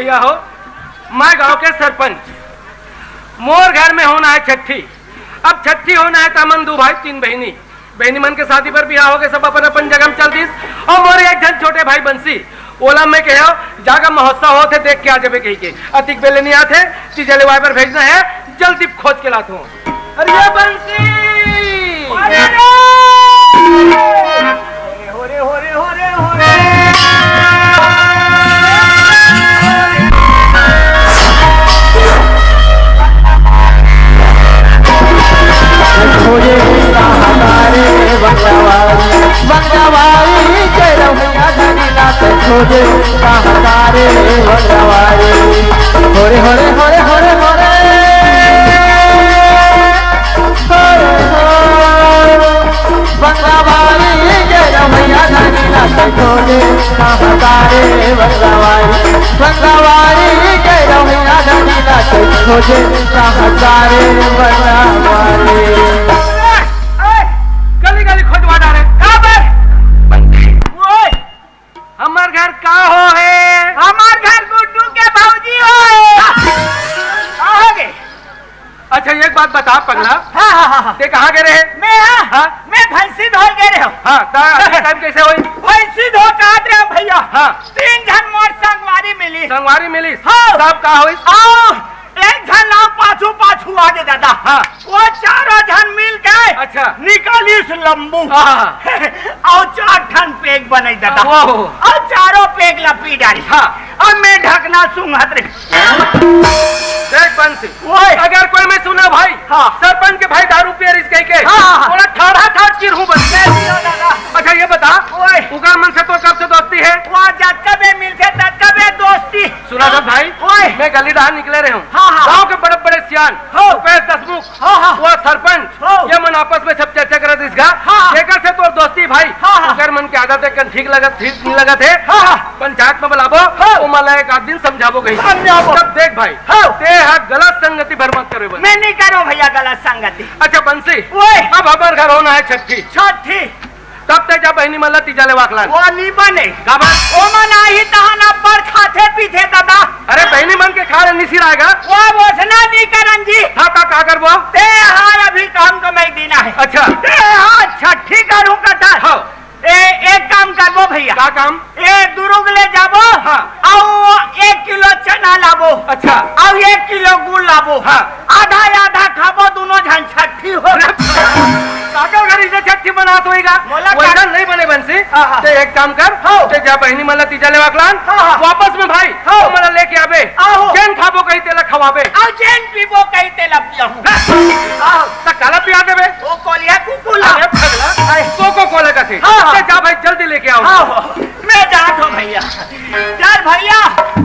भैया हो, मैं गांव के सरपंच, मोर घर में होना है छठी। अब छठी होना है तमन दो भाई तीन बहनी, बहनी मन के शादी पर बियाह हो गए, सब अपन अपन जगह में चल दीस। और मोरे एक जन छोटे भाई बंसी ओला में कहो जागा महोत्सव होते देख के आ जावे कही के अतिक बेले नहीं आते तीजले वाई पर भेजना है, जल्दी खोज के लाता हूँ। अरे ये बंसी होरे होरे होरे होरे खोजे हमारे बंगवारी जय रमैया धनीला खोजे हमारे बंगवारी होरे होरे होरे होरे होरे बंगवारी जय रमैया धनीला खोजे हमारे बंगवारी बंगवारी जय रमैया धनीला खोजे हमारे बंगवारी। हमार घर का हो है? हमार घर गुड्डू के भौजी हो। आओगे? अच्छा एक बात बता पगला, हाँ। ते कहाँ गए रहे? मैं भैंसी धो गए रहे हो। हाँ टाइम कैसे हुई? भैंसी धो काट रहे हो भैया। हाँ 3 जन मोर संगवारी मिली। संगवारी मिली? हाँ। सब कहाँ हुई? एक जन लाओ पाछू पाछू आगे दादा। हाँ। वो चारों जन मिल गए। अच्छा। निकली इस लंबू। और 4 ठन पेग बने दादा। और चारों पेग लपी डाली। हाँ। अब मैं ढकना सुंघत रही। देख बंसी, अगर कोई मैं सुना भाई, हाँ। सरपंच के भाई दारू पियर इस कह के, हाँ। बोला ठाढ़ा ठाढ़ चिर हूँ बस। अच्छा ये बता, उगर मन से तो कब से दोस्ती है? वो जब कभी मिलते तब कभी दोस्ती। सुना था भाई, मैं गली डहार निकले रहे हूँ, हाँ। गाँव के बड़े बड़े सियान, दसमुख, वो सरपंच, ये मन आपस में सब चर्चा करत इसका, लेकर से तो दोस्ती भाई, उगर मन के आदत है ठीक नहीं लगत है, पंचायत में बुलाबो, वो मला एक आध दिन समझाबो कहीं। तब देख भाई, ते गलत संगति भर मत करो। मैं नहीं करो भैया गलत संगति। अच्छा बंसी, अब हमारे घर होना है छठी। तब तक जब बहनी मल्ला तीजा ले वाकला वो नहीं बने ओ मना ही तहना पर खाते पीते दादा। अरे बहनी मन के खा नहीं सिराएगा वो बोसना नहीं करन जी। हाँ का कर वो ते हार अभी काम तो मैं देना है। अच्छा ते हार छठी करूँ कथा। हाँ एक काम करबो भैया। क्या काम? दुरुग ले जाबो। हाँ। और 1 किलो चना लाबो। अच्छा। और 1 किलो गुड़ लाबो। हाँ। आधा खाबो, दोनों झन छठी हो। काकर घरी से छठी बनात होएगा, वैसा नहीं बने बंसी। ते एक काम कर, ते जा बहनी मल्ला तीजा ले वाकलान, वापस में भाई मला लेके आबे, जैन खाबो कहीं तेला खवाबे, और जैन पीबो कहीं तेला पियाहूं। तक काला पिया देबे। वो कोलिया कुकुला। अरे पगला, कोको कोला का थे। जा भाई जल्दी लेके आओ। मैं जात हूँ भैया। चल भैया,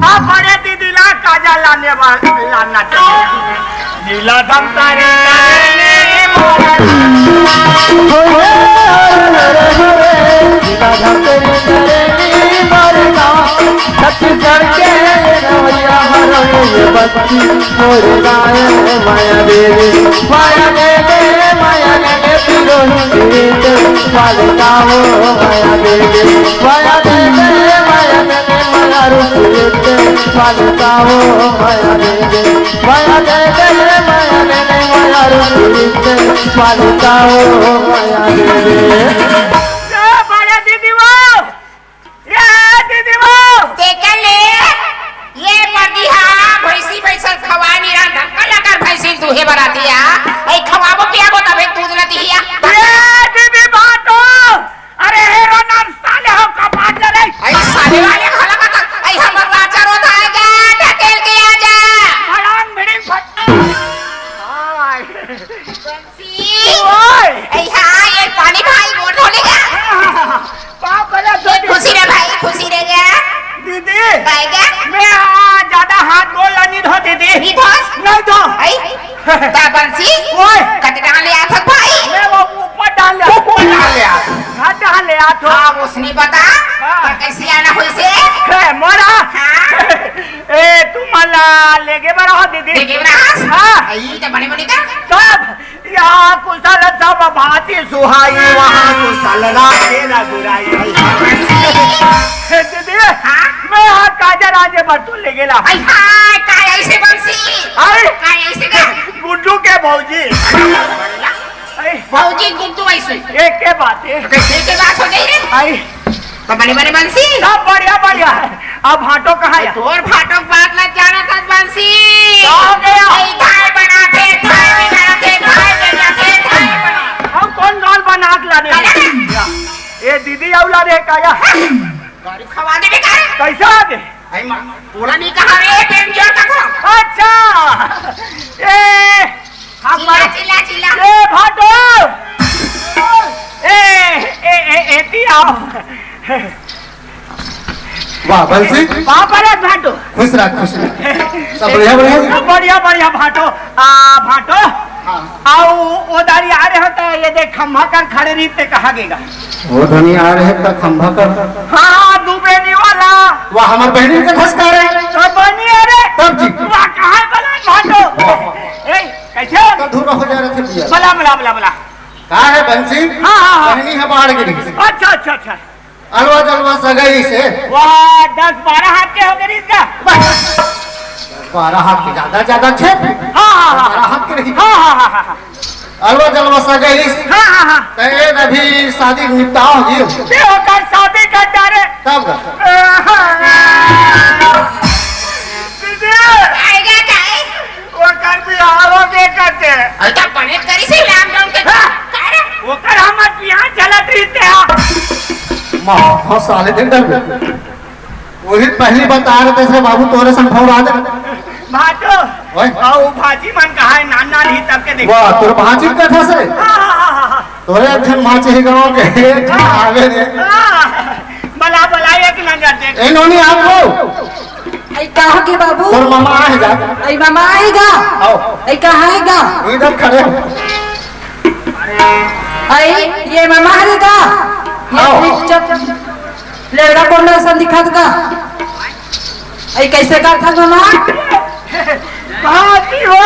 आप बड़े दीदी ला काजा लाना चाहिए। नीला दम तारे छत्तीसगढ़ के बच्ची मोरे गाय माया देवी माया देवी माया देवी रोहित पालकाओ माया देवी माया देवी माया देवी माया रोहित पालकाओ माया देवी माया देवी माया देवी माया रोहित पालकाओ माया देवी। तुहे बरातिया ए खवाबो पियाबो तबे दूध न दिया ए दीदी बातो। अरे हेरो नाम साले हो कपाट रे। ए साले वाले खला का ए हमर राजा रोता है जा ढकेल के आ जा भड़ांग भिड़िंग फट। हाय बंसी ओए ए हां ये पानी भाई गोड़ धोलेगा पाव करा खुशी रे भाई खुशी रे गा दीदी आएगा। मैं ज्यादा हाथ बोलना नहीं धो दीदी। नहीं धो नहीं ता बंसी ओए कते डाल ले आथक भाई। मैं वो ऊपर डाल ले आथो। हां उसने पता कैसे आना होई से है मोरा। हां ए तुमला लेके बरा हो दीदी। लेके बरा हां ई तो बने का सब यहाँ कुशल सब भांति सुहाई वहाँ कुशल राखे रघुराई। दीदी मैं काजा राजे बर्तन ले गेला आई हाय काय ऐसे बंसी अरे काय ऐसे का गुड्डू के भौजी भौजी गुड्डू ऐसे एक के बात है कैसे के बात हो गई रे आई तो बड़ी बड़ी बंसी सब बढ़िया बढ़िया है अब भाटो कहाँ है तोर फाटक बात ना जाना था बंसी हो गया धाय बनाते धाय बनाते धाय बनाते धाय बनाते हम कौन गाल बना के लाने ये दीदी औला रे काया गाड़ी खवा दे बेकार कैसा आ गए आई मां पूरा नहीं कहा रे डेंजर का था अच्छा ए चिल्ला चिल्ला चिल्ला ए भाटो एती आओ वाह बंसी पापा रे भाटो खुश रह सब बढ़िया बढ़िया बढ़िया बढ़िया भाटो भाटो आओ उधारी आ रहे होता है ये देख खम्भा कर खड़े रीते कहा गेगा वो धनी आ रहे तक खंभा कर हाँ दुबेनी वाला वाह हमार बहनी का धसका रहे तो बनी अरे तब जी वाह कहाँ बला भाटो ए कैसे अधूरा हो जा रहे थे भैया बला बला बला बला कहा है बंसी हाँ। बहनी है बाहर गिरी अच्छा अच्छा अच्छा अलवा जलवा सगाई से वाह 10-12 हाथ के हो गए इसका 12 हाथ की ज्यादा छे हाँ हाँ 12 हाथ की रही हाँ हाँ हाँ हाँ हाँ अलवा जलवा सगाई हाँ हाँ हाँ तय अभी शादी निपटाओ जी ते होकर शादी कर जा रे तब दीदी आएगा काय वो कर भी आओगे करते अल्टा पने करी से लॉकडाउन के काय रे वो कर हम यहाँ चलत रहते हैं माँ बहुत साले दिन डर गए वही पहली बता रहे थे बाबू तोरे संभव आ जा भाटो ओए आओ भाजी मन कहा है नाना नहीं तब के देखो वाह तोर भाजी का था से हाँ हाँ हाँ हाँ तोरे अखन माचे ही गांव के आवे रे बला बला एक नजर देख ए नोनी आप लो आई कहाँ के बाबू तोर मामा आ जा आई मामा आएगा आओ आई कहाँ आएगा इधर खड़े हो आई ये मामा आएगा ये लेड़ा कौन सन दिखा देगा आई कैसे कर था मामा भाजी हो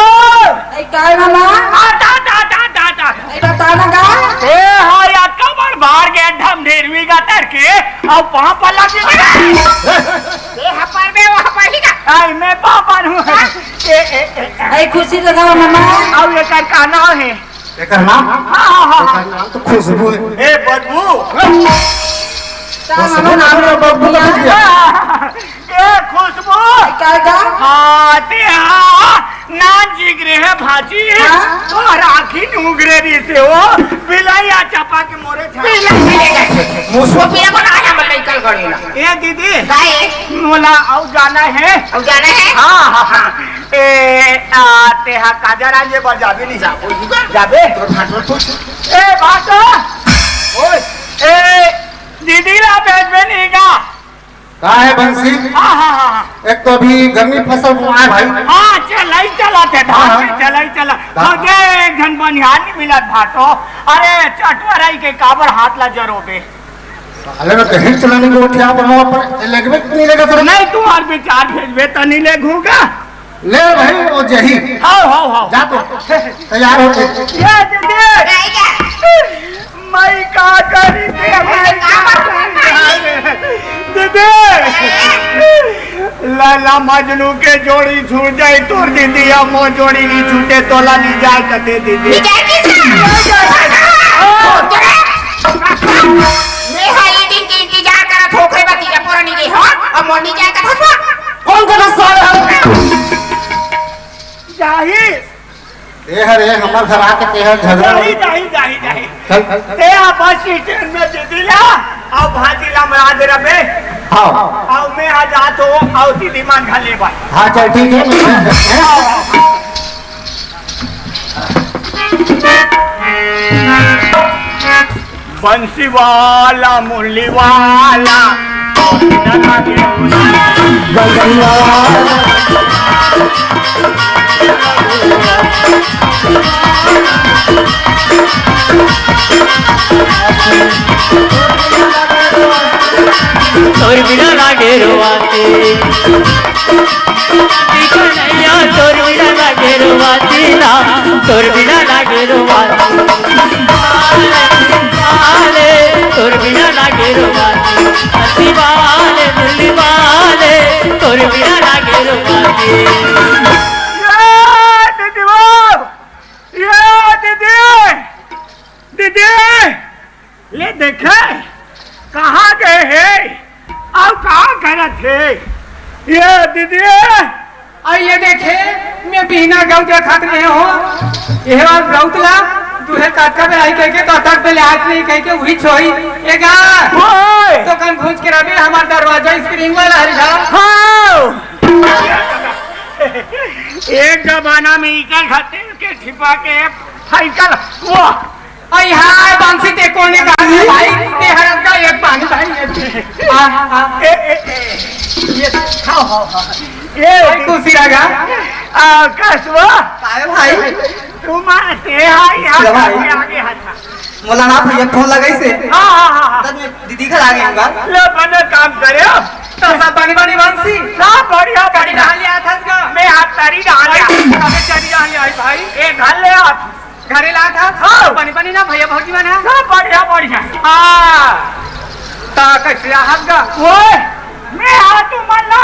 आई काय मामा आटा आटा आटा आटा आई बताना का ए हाँ यार कमर बाहर गए ढम ढेरवी का तरके अब वहाँ पर लग ये हपर में वो हपर ही का आई मैं पापा हूँ आई खुशी लगाओ मामा अब ये कर का नाम है एकर नाम हाँ हाँ हाँ एकर नाम तो खुशबू है ए बदबू मामा नाम लो बाबू ए खुशबू काय का हाँ ते हाँ ना जिगरे है भाजी हाँ? और आखिर उगरे री से हो बिलाया चपा के मोरे छा वो पिया को ना हम निकल गड़ी ना ए दीदी काय मोला आओ जाना है अब जाना है हाँ हाँ हाँ ए ते हाँ काजा राजे पर जाबे नहीं जाबे ए बातो ओए ए दीदी ला भेज में नहीं गा कहा है बंसी हाँ हाँ हाँ एक तो अभी गर्मी फसल हुआ है भाई हाँ चला ही चला थे हाँ। चला ही चला मुझे एक घन बनिहार नहीं मिला भाटो अरे चटवराई के काबर हाथ ला जरोबे साले में कहीं चलाने को उठिया बनाओ पर लगवे नहीं लगा सर नहीं तुम्हार विचार भेजबे तो नहीं ले घूगा ले भाई वो जही हाँ जा तो तैयार हो के ये दीदी रहेगा मैं का करी दे मैं का करी दीदी लाला मजनू के जोड़ी छूट जाए तो दीदी मो जोड़ी नहीं छूटे तो ला नहीं जाए कते दीदी विचार मैं हाई दिन के इंतजार करा ठोकरे बती जा पूरा नहीं गई हो अब मोनी जाए का था कौन का साला जाहिर ए हरे हमर घर आके तेहर झगड़ा जाही जाही जाही जाही चल ते बस स्टैंड में दीदी ला आओ भाती ला मराद रबे हाँ आओ मैं आजाद हो आओ दीदी मान घले बा हाँ चल ठीक है बंसी वाला मुरली वाला तोर बिना लागे रोवाती कन्हैया तोर बिना लागे रोवाती ना तोर बिना लागे रोवाती वाले तोर बिना लागे रोवाती हंसी वाले मुरली वाले दीदी ले देखे कहाँ गए हैं और कहाँ कर थे ये दीदी आइए देखे मैं बिना गाँव के खाते रहे हो यह रौतला दूहे काटका में आई कह के काटक पे ले हाथ नहीं कह के वही छोई एगा तो कन घूंच के रवि हमारा दरवाजा स्प्रिंग वाला हरिहा एक जमाना में इकल खाते के छिपा के साइकिल वो आई हाय बांसी ते कोने का भाई ते हरस का एक पानी भाई ये खाओ ये कुर्सी लगा कसवा काय भाई तुम आते हैं आगे हटा मौलाना भैया फोन लगाई से हाँ तब मैं दीदी घर आ गई हूँ ले बने काम करे तो सब पानी पानी बांसी सब बढ़िया गाड़ी डाल लिया था इसका मैं हाथ तारी डाल अबे चली डाल आई भाई एक घर ले हाथ घरे ला था हाँ। पानी पानी ना भैया भौजी बना सब बढ़िया बढ़िया ता कैसे हाथ गा वो मैं हाथ मल्ला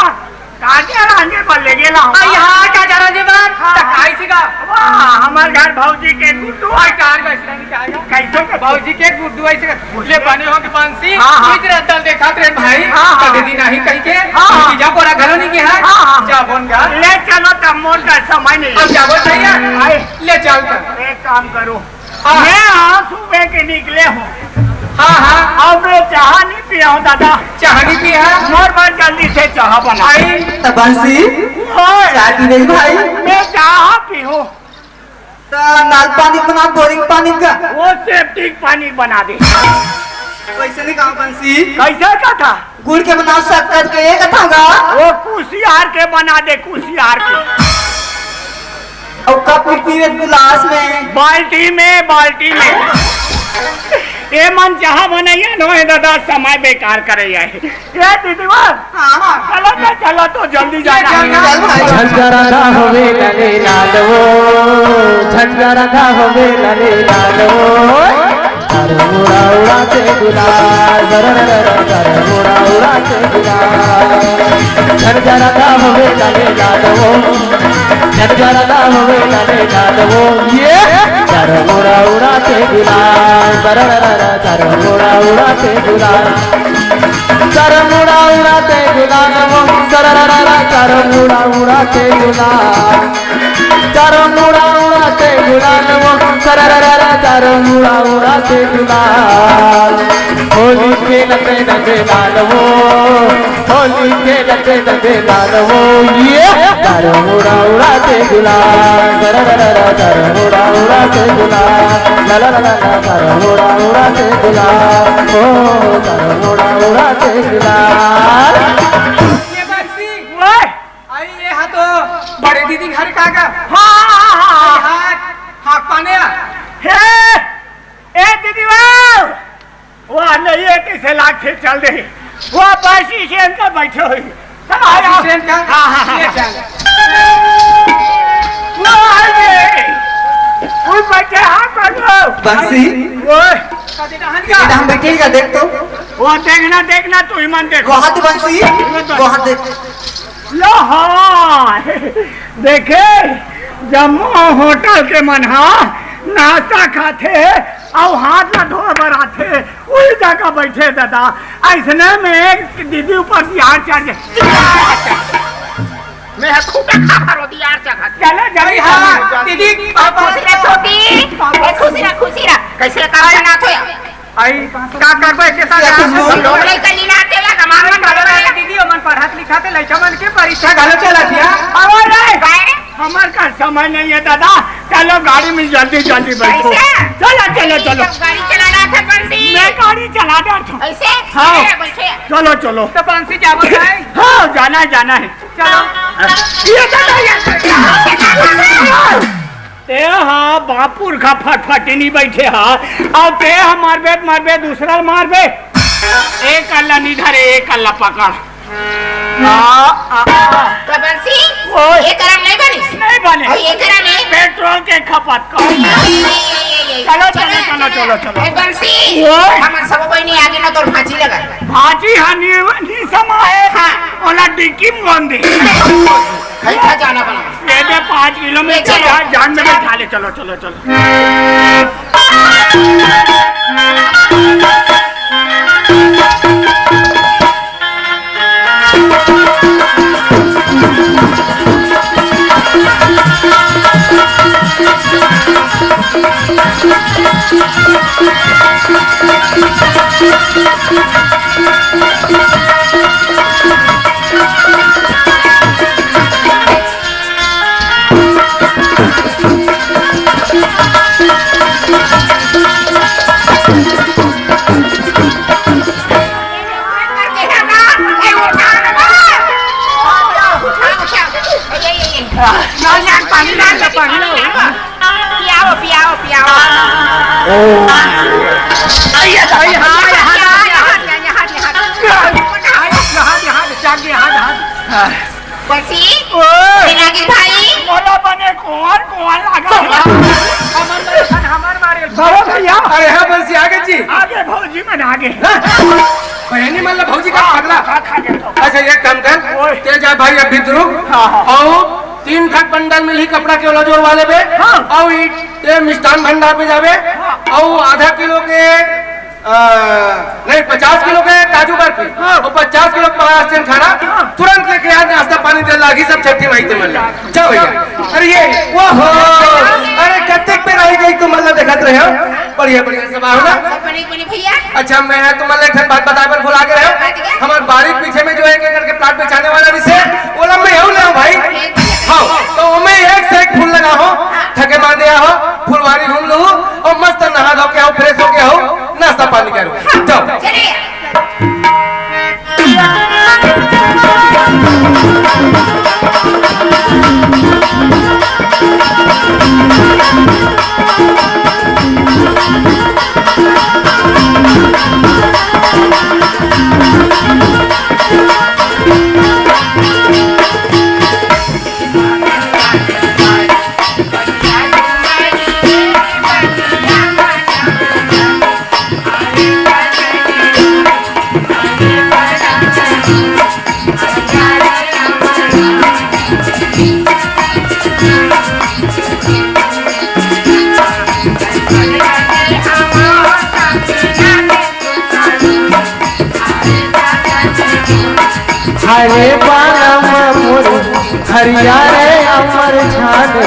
काटे रांझे पर ले गेला आई हां क्या जा रहा जी बार टकाई सिगा वाह हमार घर भौजी के गुड्डू आई कार का इसने क्या आएगा कैसे के भौजी के गुड्डू ऐसे ले पानी हो के बांसी हाँ। इधर दल देखा रे भाई हाँ। कभी दिन नहीं कह के हाँ। जा पूरा घर नहीं के है हाँ। जा बोन गा ले चलो तब मोर का समय नहीं अब जाबो भैया आए। ले चल कर एक काम करो हाँ। मैं आज सुबह के निकले हूँ हां हां अब मैं चाह नहीं पिया हूँ दादा चाहनी पी है मोर पर जल्दी से चाह बना आई तब बंसी चाय पी गई भाई मैं चाह पीऊँ तो नाल पानी बना बोरिंग पानी का वो सेफ्टी पानी बना दे कैसे नहीं कहा बंसी कैसे का था गुड़ के बनाओ शक्कर के एक थागा वो कुशियार के बना दे कुशियार के और कप पीवे गिलास में बाल्टी में ये मन चाह बनाइए नो दादा समय बेकार करे ये दीदी चलो तो जल्दी जाना चल भाई झंझा राधा होवे लले लालवो झंझा राधा होवे लले लालवो तार मुड़ा उड़ाते गुलाल तार मुड़ा उड़ाते गुलाल झंझा राधा होवे लले लालवो झंझा राधा होवे लले लालवो ये तार मुड़ा उड़ाते गुलाल तार मुड़ा उड़ाते गुलाल तार मुड़ा उड़ाते गुलाल वो तार मुड़ा उड़ाते गुलाल तार मुड़ा उड़ाते गुलाल वो तार मुड़ा उड़ाते गुलाल होली खेलते नंगे लाल वो होली खेलते नंगे लाल वो ये तार मुड़ा उड़ाते गुलाल तार मुड़ा उड़ाते गुलाल ला ला ला ला तार मुड़ा उड़ाते गुलाल ओ तार मुड़ा उड़ाते गुलाल ये बंसी आई ये हा तो बड़े दीदी घर का का हाँ हाथ पाने ए दीदी वो नहीं है कैसे लाख से चल रही वो बस स्टैंड पर बैठे हुई स्टैंड का हाँ ले चल वो बैठे हाथ बंसी कदी दहन का इधर हम बैठेगा देख तो वो देखना तू ही मन देखो बहुत बंसी बहुत देख लो हाँ देखे जम्मू होटल के मनहा नाश्ता खाते और हाथ ना धो बराते वही जगह बैठे दादा ऐसने में एक दीदी ऊपर बिहार चढ़ मैं खूब खा रोटी यार चखा चले जल्दी हाँ दीदी खुशी रे छोटी खुशी रे कैसे काम बना तो आई का करबे के साथ लोग ले कली लाते ला कमाल में डालो रे दीदी मन पढ़त लिखाते लइका मन के परीक्षा घालो चला थिया अरे हमार का समय नहीं है दादा चलो गाड़ी में जल्दी बैठो चलो गाड़ी चलाना था बंसी मैं गाड़ी चला रहा था ऐसे हाँ। बैठे चलो तो बंसी क्या बोल रहा है हाँ जाना है चलो ये ते हाँ बापुर का फटफटी नहीं बैठे हाँ और ते हम मारबे दूसरा मारबे एक अल्लाह निधर एक अल्लाह पकड़ तो बंसी ओए। ये करम नहीं बनी नहीं ये बने करम नहीं पेट्रोल के खपत कर चलो ए बंसी ओए। हम सब कोई नहीं आगे ना तो फांसी लगा भाजी हनी नी समा है हाँ। ओला डिक्की में बंदी खैठा जाना बना ये दे 5 किलोमीटर चलो। जान में बैठा ले चलो बंसी नागिन भाई बोला बने कौन कौन लगा बाबा भैया अरे हाँ बंसी आगे जी आगे भौजी में आगे बहनी मतलब भौजी का पगला खा दे तो अच्छा एक काम कर तेज जा भाई अब भीतर और 3 खट बंडल मिली कपड़ा के वाला जोर वाले पे और ये मिष्ठान भंडार पे जावे और आधा किलो के नहीं 50 किलो के काजू बर्फी और 50 किलो महाराष्ट्र खाना तुरंत लेके आ नाश्ता पानी दे लागी सब छठी माई मिल जाओ भैया अरे ये वो हो अरे कत्ते पे रह गई तुम मतलब देखत रहे हो बढ़िया बढ़िया सब आओ ना भैया अच्छा मैं तुम्हारे एक बात बताए पर भुला के रहे हमारे बाड़ी पीछे में जो है करके प्लाट बेचाने वाला रिसे बोला मैं हूँ ले भाई हाँ तो मैं एक से एक फूल लगा हो थके मार दिया हो फुलवारी घूम लू और मस्त नहा धो के आओ फ्रेश हो के आओ नाश्ता पानी करो जाओ हरे पानम मुर हरिया रे अमर झान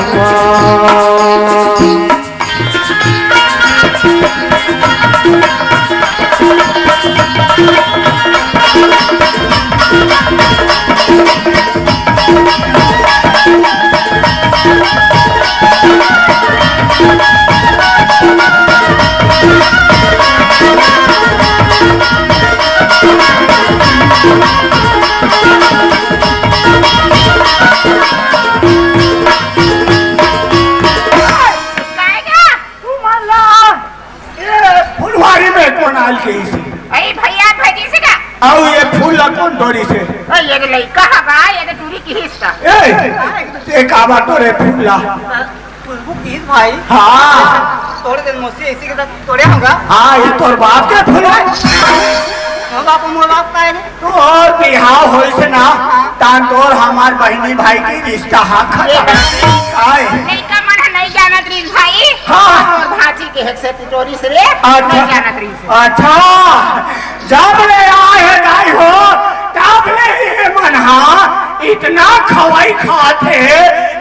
फुलवारी में कौन आल के इसे अरे भैया भजी से का आओ ये फूल कौन तोड़ी से ये तो लड़का हवा ये तो दूरी की हिस्सा ए काबा तोरे फूला भाई हाँ थोड़े दिन मौसी इसी के साथ तोड़े होगा हाँ ये तोर बाप के फूल हम बाप मोर बाप का है तो और बिहाव हो से ना तान तोर हमार बहनी भाई की रिश्ता हाँ खड़ा आए लड़का मन नहीं जानत रीस भाई हाँ। और भाजी के हेक से पिटोरी से रे अच्छा नहीं जानत रीस अच्छा जब ले आए गाय हो तब ले ये मनहा इतना खवाई खाते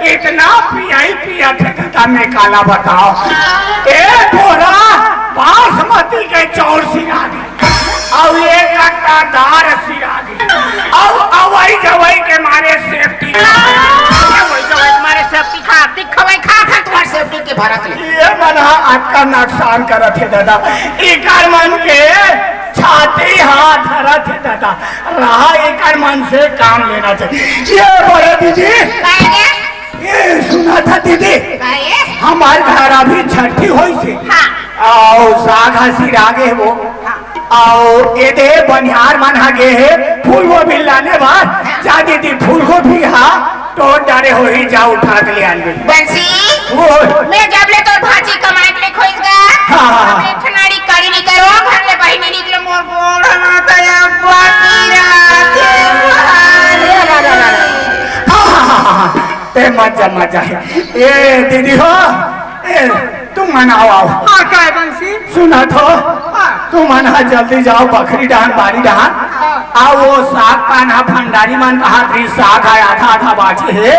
इतना पियाई पिया थे कथा में काला बताओ ए बोरा बासमती के चौर सिरा दी और ये कट्टा दार सिरा दी और अवई जवई के मारे सेफ्टी तुम्हारे सेफ्टी खा दिखवाई खा खा तुम्हारे सेफ्टी के भारत ले ये मनहा आपका नुकसान करत है दादा इकर मन के छाती हाथ धरत है दादा रहा इकर मन से काम लेना चाहिए ये बोले दीदी काहे ये सुना था दीदी काहे हमारे घर अभी छठी हुई थी हां और साग हसी आगे वो और ये दे बनिहार मन आगे है फूल वो भी लाने बाद जा दीदी फूल को भी हाँ तो डरे हो ही जा उठा के ले आने बंसी वो मैं जब ले तो भाजी कमाए के लिए खोइगा हाँ। हमने ठनाड़ी करी नहीं करो घर ले बहिनी निकले मोर बोल ना तो या बाकी रात ते मजा मजा है ये दीदी हो ए तुम मनाओ आओ हाँ क्या है बंसी सुना तो तुम मना जल्दी जाओ बकरी डान बारी डान आओ वो साग पाना भंडारी मन कहा थी साग है आधा आधा बाजी है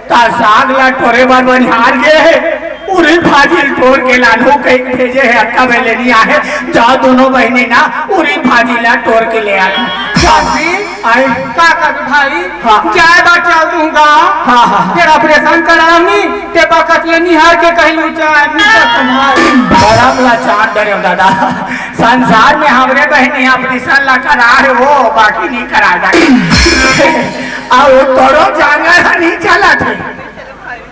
ता साग ला टोरे बार बनिहार गए है पूरी भाजी तोड़ के लालू कहीं भेजे है अक्का में लेनी है जाओ दोनों बहनी ना पूरी भाजी ला तोड़ के ले आना आए का कर भाई हाँ। जाए बात चल दूंगा हाँ, हाँ। फिर ऑपरेशन करानी ते बकत ले निहार के कहीं ऊंचा बड़ा बड़ा चांद डरे दादा संसार में हमरे बहनी ऑपरेशन ला करा है वो बाकी नहीं करा जाए और तोरो जांगर नहीं चला थे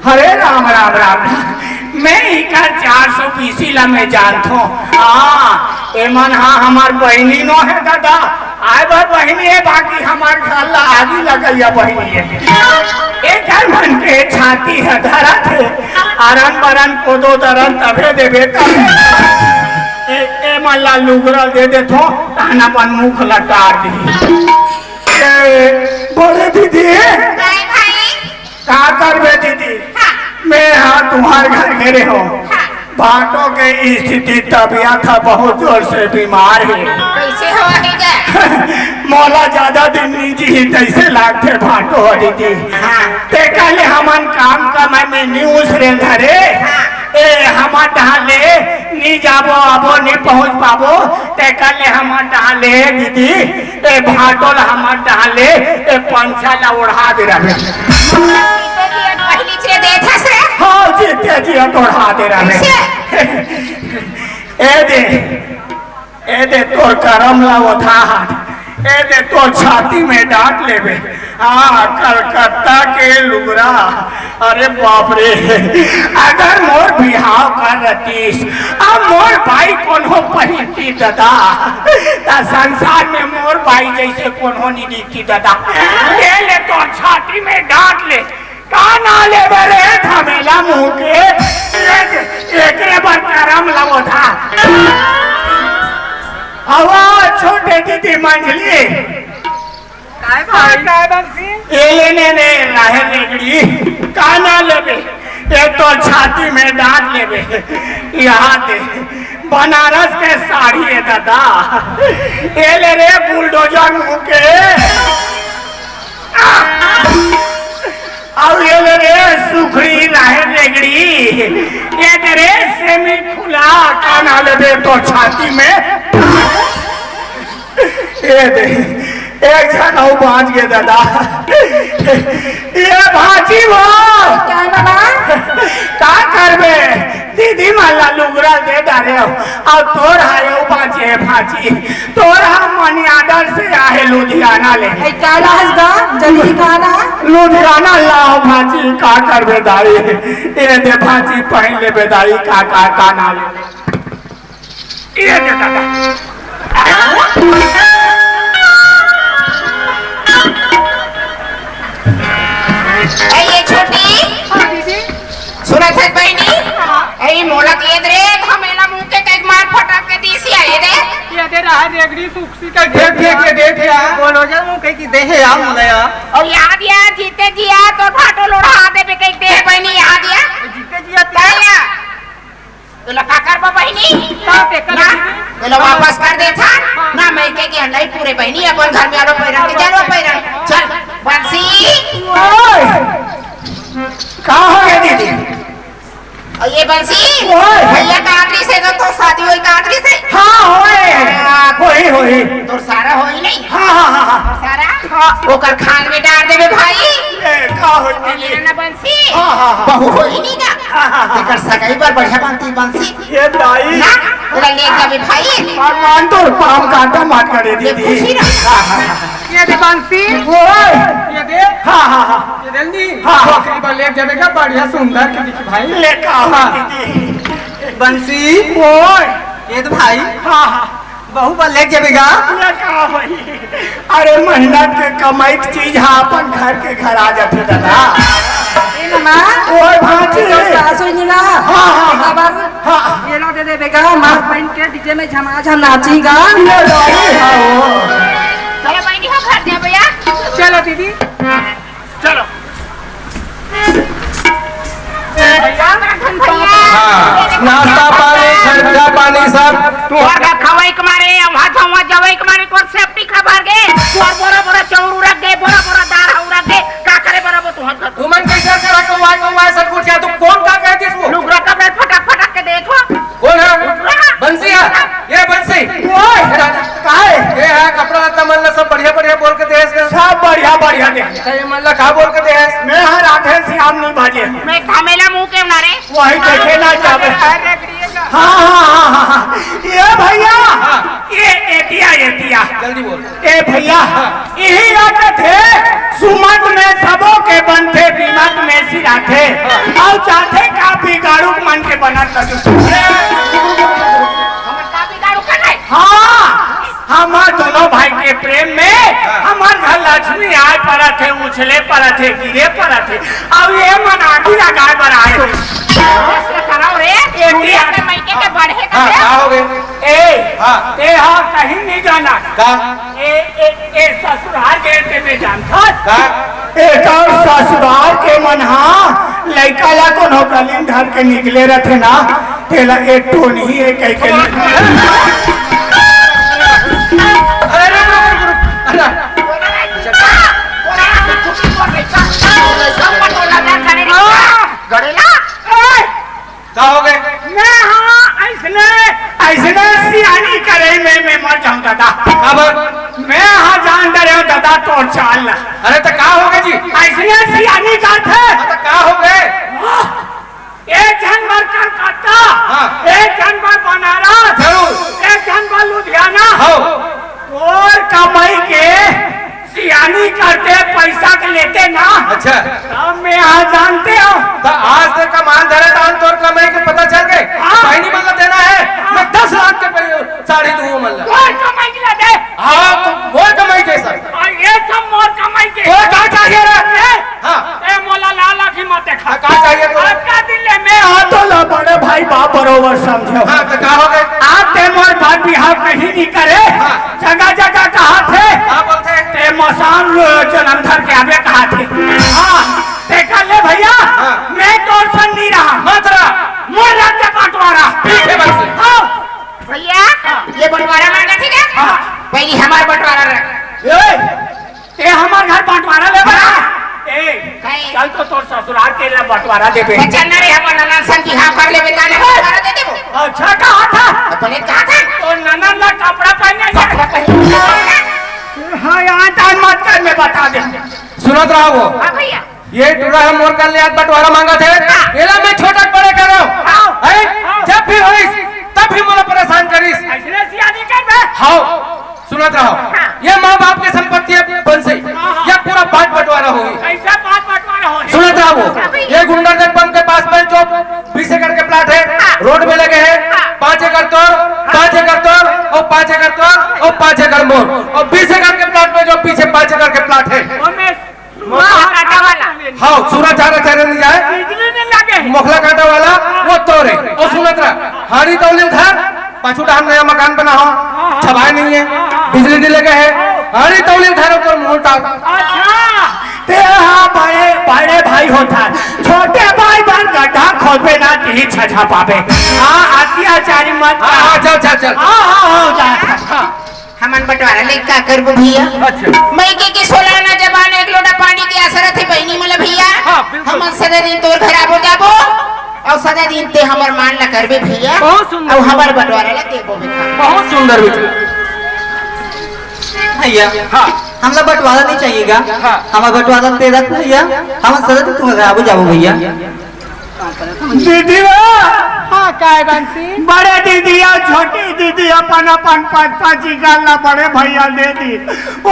हरे राम राम राम मैं ही कर 420 ला मैं जानता हूँ। हाँ एमन हाँ हमार बहनी नो है दादा, आए बार बहनी है, बाकी हमार घर ला आगे लगैया बहनी है। एक मन के छाती है धरा थे, आरन बरन को दो दरन तबे देवे ए मल्ला लुगरा दे दे थो ताना पन मुख लटार दी। बोले दीदी कहा करबे दीदी, मैं हाँ तुम्हारे घर मेरे हो। भाटो के स्थिति तबियत था बहुत जोर से बीमार है। कैसे हो मौला ज्यादा दिन नहीं जी तैसे लागते भाटो हो दीदी। ते कहले हमन काम का मैं न्यूज रे धरे ए हमार डाले नी जाबो आबो नी पहुंच पाबो, ते कहले हमार डाले दीदी ए भाटोल हमार डाले ए पंछा ला उड़ा दे रहे। पहली से देखा से हाँ जीते जी उड़ा दे रहे। ए दे तोर करम ला वो था ए दे तो छाती में डांट लेवे। हाँ कलकत्ता के लुगरा, अरे बाप रे, अगर मोर बिहाव कर रतीस अब मोर भाई कौन हो पहिती दादा, ता संसार में मोर भाई जैसे कौन हो नहीं दिखती दादा। ले तो छाती में डांट ले काना ले बरे थमेला मुंह के एक बार करम लगो था। हवा छोटे दीदी मंजली ने लाहे लेगड़ी काना लेबे ये तो छाती में डांट लेबे। यहाँ दे बनारस के साड़ी है दादा, ये ले रे बुलडोजर मुँह के और ये ले रे सुखड़ी लाहे लेगड़ी, ये तेरे सेमी खुला काना लेबे तो छाती में ये दे एक जन हो बाँच गए दादा। ये भाजी वो का करबे दीदी माला लुगरा दे डाले हो और तोर आयो बाँचे है भाजी, तोर हम मनियादर से आए लुधियाना ले जल्दी खाना लुधियाना लाओ भाजी का करबे दाई, ये दे भाजी पहन ले बेदाई का ना ले ये दे दादा। ये छोटी सुना था बहनी ऐ मोला के रे थमेला मुंह के कई मार फटक के दीसी आए रे ये दे रहा है रेगड़ी सुक्सी का घेर के देखे आ बोलो जा मुंह कई की देहे आ मुलया और याद या जीते जिया तो फाटो लोड़ा दे पे कई दे बहनी याद या जीते जिया ताया तो लका कर बहनी का पे कर तो वापस कर दे था ना मैं के अंडा पूरे बहनी अपन घर में आरो पैरा के जानो पैरा चल बंसी कहाँ हो गए दीदी? और ये बंसी भैया काटरी से तो शादी हुई काटरी से हाँ होई तो सारा होई नहीं हाँ सारा ओकर खान में डाल देबे भाई का होई दीदी? ना बंसी हाँ बहु होई नहीं का एकर सगाई पर बढ़िया बनती बंसी ये दाई ना तेरा ले जाबे भाई भगवान तो पाम काटा मार करे दीदी। खुशी ना ये दे बंसी ये दे हाँ ये जल्दी हाँ। बकरी पर ले जाएगा बढ़िया सुंदर की दिखी भाई ले का दीदी बंसी ओए ये तो भाई हाँ बहु पर ले जाएगा ले का होई अरे मेहनत के कमाई की चीज हाँ अपन घर के घर आ जाते दादा। ओए भाजी ये लो दे दे बेगा मार पहन के डीजे में झमाझम नाचेगा। ये दाई चलो बहनी हो घर जा भैया चलो दीदी चलो नाश्ता पानी ठंडा पानी सब तोरा खवाई के मारे वहां जवाई के मारे तोर सेफ्टी खबर गे तोर बड़ा चौरू रख गए बड़ा दार हउ रख गए का करे बराबर तू हाथ तुमन कैसे करा को वाई सब कुछ तू कौन का कहती है लुक रखा मैं फटक के देखो कौन है बंसी है ये बंसी ओए काहे ये है कपड़ा लत्ता मल्ला सब बढ़िया बोल के देस के सब बढ़िया दे ये मल्ला का बोल के देस मैं हर राधे श्याम नहीं बाजे मैं थमेला मुंह के मारे वही देखे ना जावे। हाँ ये भैया ये एतिया जल्दी बोल ए भैया यही आते थे सुमत में सबों के बनते बिमत में सिराथे और चाहते का बिगाड़ू मन के बनत हाँ हमार दोनों भाई के प्रेम में हमार घर लक्ष्मी आए पड़ा थे उछले पड़ा थे गिरे पड़ा थे अब ये मन आखी लगाए बनाए कहीं नहीं जाना ससुराल के में जानता एक और ससुराल के मन हाँ लड़का ला को नौकरी घर के निकले रहते ना तेला एक टोन ही एक ऐसने सियानी करे मैं मर जाऊं दादा अब मैं हाँ जान डरे हूँ दादा तो चाल अरे तो क्या हो गए जी ऐसने सियानी का थे तो क्या हो गए एक जनवर कलकत्ता एक जनवर बनारस एक जनवर लुधियाना और कमाई के सियानी करते पैसा के लेते ना अच्छा अब मैं यहाँ जानते हो तो आज तक कमान धरे दान तोर कमाई के पता चल गए बहनी मतलब देना है मैं 10 लाख के साड़ी दूंगा मतलब और कमाई के दे हाँ तो वो कमाई के सर ये सब मोर कमाई के वो क्या चाहिए रे हाँ ए मोला लाला की मत देखा क्या चाहिए तो आपका दिल ले मैं हाँ तो ला बड़े भाई बाप बरोबर समझो हाँ तो क्या हो गए आप ते मोर बात बिहार कहीं नहीं करे जगह जगह कहा थे हाँ बोलते ते मसान जलंधर के आगे कहा थे हाँ देखा ले भैया मैं तो सन नहीं रहा मत रहा मोर राज्य बंटवारा पीछे बस भैया ये बंटवारा मांगा ठीक है पहले हमारा बंटवारा रख ते हमार घर बंटवारा ले बड़ा चल तो तोर ससुराल के लिए बंटवारा दे बे चलना रे हमर ननन सन की हां कर ले बेटा ने बंटवारा दे देबो अच्छा कहा था अपने कहा था तो ननन ला कपड़ा पहने हाँ यहाँ टाइम मत कर मैं बता दे सुनत रहा वो हां भैया ये टूरा हम मोर कर ले आज बंटवारा मांगा थे एला मैं छोटा बड़े कर रहा हूं जब भी होइस तब भी मोला परेशान करिस ऐसे सियानी कर बे हां सुनत रहो ये माँ बाप की संपत्ति है बन सही ये पूरा बांट बंटवारा होगी ऐसा बात बंटवारा हो सुनत रहो ये गुंडरगंज पंप के पास में जो 20 एकड़ के प्लाट है रोड में लगे हैं 5 एकड़ तोड़ 5 एकड़ तोड़ और 5 एकड़ तोड़ और 5 एकड़ मोड़ और 20 एकड़ के प्लाट में जो पीछे 5 एकड़ के प्लाट है हाँ सूरज चारा चैनल नहीं जाए बिजली नहीं लगे मोखला कांटा वाला वो तोड़े और सुनत रहा हारी तौलिल घर पाछू डाल नया मकान बना हो छबाई नहीं है बिजली नहीं लगे है हारी तौलिल घर ऊपर मुंह टाक अच्छा ते हाँ बड़े बड़े भाई होता छोटे भाई बन गड्ढा खोदे ना ती छछा पावे हाँ अत्याचारी मत चल चल चल हाँ हो जाता हमन बंटवारा ले का करबो भैया अच्छा मैं के 16 ना जबान एक लोटा पानी की आसरा थी बहनी मोला भैया हमन सदा दिन तोर घर आबो जाबो और सदा दिन ते हमर मान ला करबे भैया बहुत सुंदर और हमर बंटवारा ला देबो बहुत सुंदर बेटा भैया हाँ हमला बंटवारा नहीं चाहिएगा हमारा बंटवारा दे दे भैया हम सदा तुम घर आबो जाबो भैया दीदी हाँ काय बंसी बड़े दीदी और छोटी दीदी अपन अपन 5-5 एकड़ ला बड़े भैया दे दी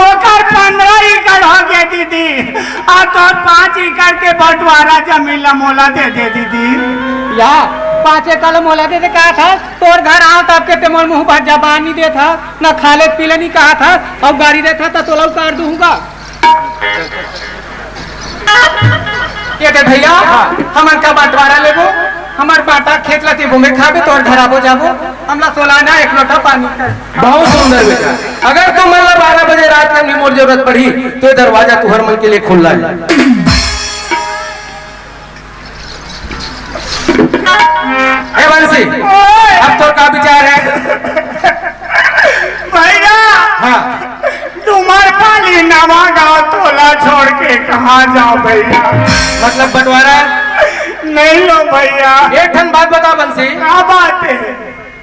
ओकर 15 एकड़ हो गए दीदी आ तो 5 एकड़ के बंटवारा जमीन ला मोला दे दे दीदी या 5 एकड़ मोला दे दे कहा था तोर घर आओ तब के ते मोर मुंह भर जबान नहीं दे था ना खाले पीले नहीं कहा था और गाड़ी देता तो तोला उतार दूंगा ये दे भैया हमन का बंटवारा लेबो हमार बाटा खेत लती घूमे खाबे तोर घर आबो जाबो हमला 16 ना एक लोटा पानी बहुत सुंदर बेटा अगर तुम मतलब 12 बजे रात में मोर जरूरत पड़ी तो दरवाजा तुहर मन के लिए खुला है ए बंसी अब तो का विचार है भैया हाँ तुम्हारे पाली नवा गाँव तोला छोड़ के कहाँ जाओ भैया मतलब बंटवारा नहीं लो भैया एक ठन बात बता बंसी क्या बात है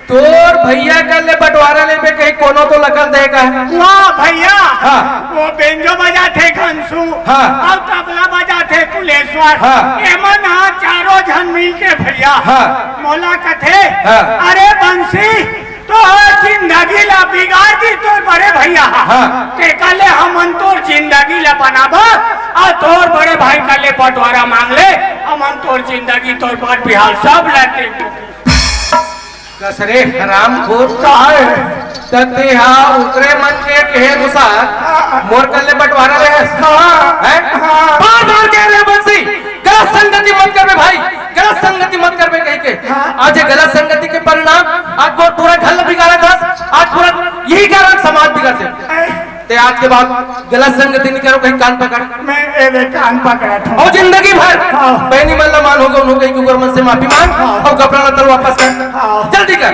तोर भैया कल ले बंटवारा ले पे कहीं कोनो तो लगल देगा वाह भैया हाँ। वो बेंजो बजाते घनसू हाँ। और तबला बजाते कुलेश्वर हाँ। एमन हाँ चारों जन मिल के भैया हाँ। मोला कथे हाँ। अरे बंसी तो जिंदगी ला बिगाड़ दी तो बड़े भैया हाँ। ते कले हमन तोर जिंदगी ला बनाबा आ तोर बड़े भाई कले बंटवारा मांग ले हमन तोर जिंदगी तोर बात बिहार सब लाते कसरे हराम खोर तते हाँ उतरे मन के कहे गुस्सा मोर कल्ले बंटवारा रहे हैं बार बार कह रहे बंसी गलत संगति मत कर बे भाई गलत संगति मत कर बे कह के आज ये गलत संगति के परिणाम आज बहुत पूरा घर बिगाड़ा था आज पूरा यही कारण समाज बिगड़ से ते आज के बाद गलत संगति नहीं करो कहीं कान पकड़ मैं एवे कान पकड़ा था और जिंदगी भर बहनी मल्ला मान होगा उन्हों कहीं कुकर मन से माफी मांग और कपड़ा लतर वापस कर जल्दी कर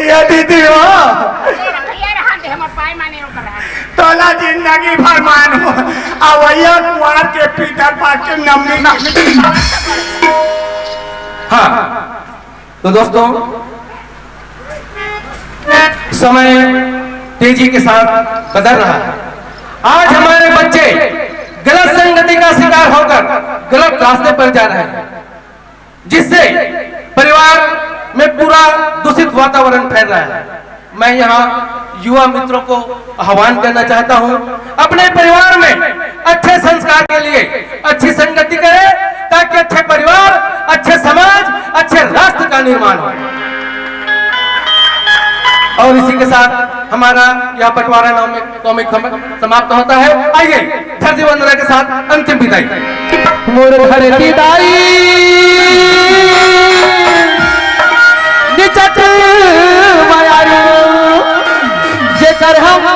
ये दीदी हो भैया रहा दे हमर पाई माने ओकर तोला जिंदगी भर मानो अवैया कुआर के पीतर पाक के नम्मी हाँ तो दोस्तों समय तेजी के साथ बदल रहा है आज हमारे बच्चे गलत संगति का शिकार होकर गलत रास्ते पर जा रहे हैं जिससे परिवार में पूरा दूषित वातावरण फैल रहा है मैं यहाँ युवा मित्रों को आह्वान करना चाहता हूँ अपने परिवार में अच्छे संस्कार के लिए अच्छी संगति करें ताकि अच्छे परिवार अच्छे समाज अच्छे राष्ट्र का निर्माण हो और इसी के साथ हमारा यह बंटवारा नाम में कॉमिक समाप्त होता है आइए धरती वंदना के साथ अंतिम विदाई मोर धरती दाई निचट मायारू जेकर हम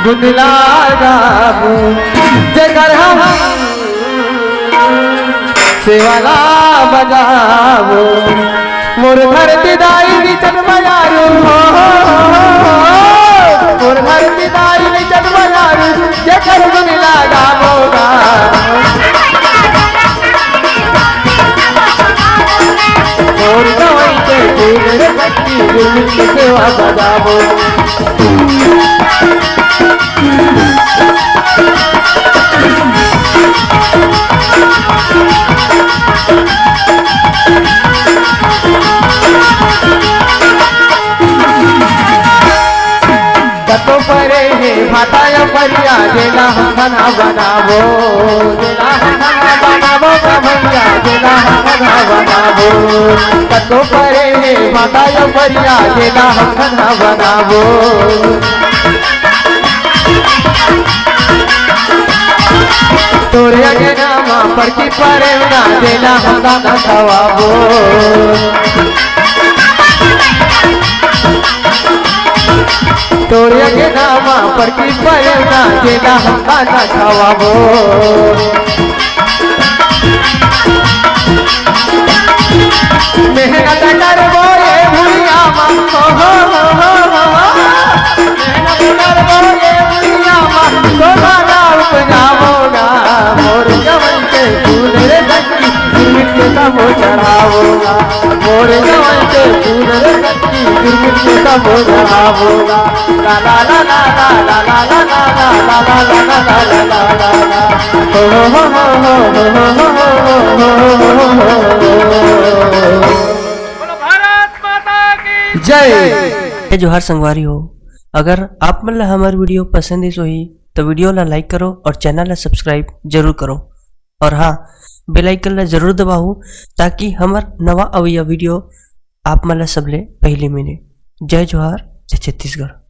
गुदला गाबू जेकर हम सेवाला बजाबू मोर धरती दाई निचट मायारू मोर धरती दाई निचट मायारू जेकर गुदला गाबोगा और गवई के फूल शक्ति गुरु की सेवा बजाबो कतो परे है भाताया परिया जेला हम खाना बनाबो जेला हम खाना बनाबो भैया जेला हम खाना बनाबो कतो परे है भाताया परिया जेला हम खाना बनाबो तोरे अगे नामा पर की परे ना जेला हम खाना खवाबो तोरे के नामा पर की परेना जेला हम खाना खवाबो मेहनत करबो ये भुइया मा मेहनत करबो ये भुइया मा सोना उपजावोगा मोर जवन के फूल रे सखी गुरमिट के सब चढ़ावोगा मोर जवन के फूल रे सखी गुरमिट के सब चढ़ावोगा ला ला ला ला ला ला ला ला ला ला ला ला ला ला ला ला ला हो हो भारत माता की जय जोहार संगवारी हो अगर आप मन ला हमार वीडियो पसंद ही सोही तो वीडियो ला लाइक करो और चैनल ला सब्सक्राइब जरूर करो और हाँ बेल आइकन ला जरूर दबाओ ताकि हमार नवा अवैया वीडियो आप मन ला सबले पहले मिले। जय जोहार जय छत्तीसगढ़।